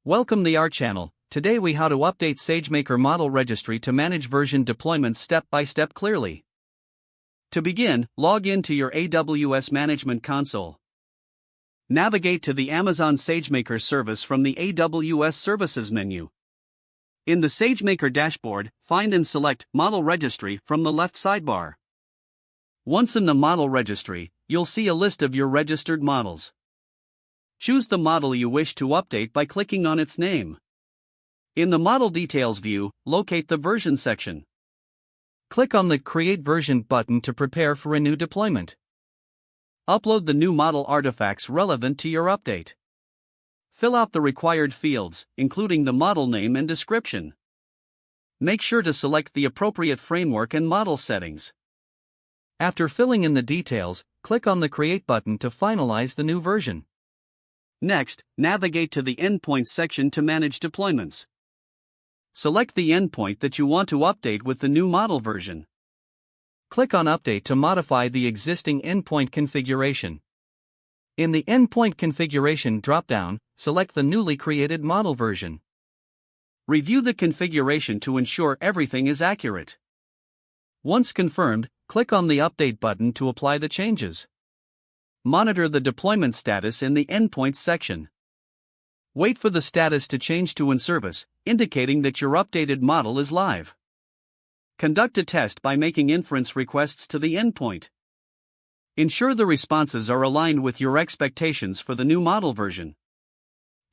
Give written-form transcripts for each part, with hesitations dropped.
Welcome to our channel. Today we how to update SageMaker Model Registry to manage version deployments step by step clearly. To begin, log in to your AWS Management Console. Navigate to the Amazon SageMaker service from the AWS Services menu. In the SageMaker dashboard, find and select Model Registry from the left sidebar. Once in the Model Registry, you'll see a list of your registered models. Choose the model you wish to update by clicking on its name. In the Model Details view, locate the Version section. Click on the Create Version button to prepare for a new deployment. Upload the new model artifacts relevant to your update. Fill out the required fields, including the model name and description. Make sure to select the appropriate framework and model settings. After filling in the details, click on the Create button to finalize the new version. Next, navigate to the Endpoints section to manage deployments. Select the endpoint that you want to update with the new model version. Click on Update to modify the existing endpoint configuration. In the Endpoint Configuration drop-down, select the newly created model version. Review the configuration to ensure everything is accurate. Once confirmed, click on the Update button to apply the changes. Monitor the deployment status in the Endpoints section. Wait for the status to change to in service, indicating that your updated model is live. Conduct a test by making inference requests to the endpoint. Ensure the responses are aligned with your expectations for the new model version.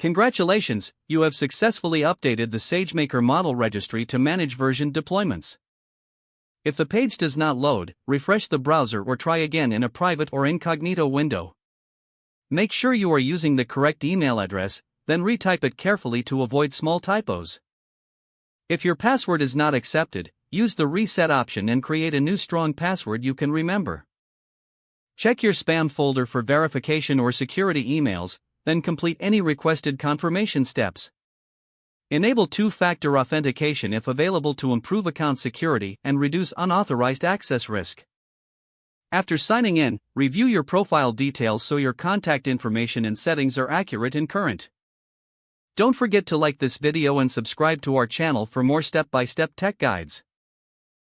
Congratulations, you have successfully updated the SageMaker Model Registry to manage version deployments. If the page does not load, refresh the browser or try again in a private or incognito window. Make sure you are using the correct email address, then retype it carefully to avoid small typos. If your password is not accepted, use the reset option and create a new strong password you can remember. Check your spam folder for verification or security emails, then complete any requested confirmation steps. Enable two-factor authentication if available to improve account security and reduce unauthorized access risk. After signing in, review your profile details so your contact information and settings are accurate and current. Don't forget to like this video and subscribe to our channel for more step-by-step tech guides.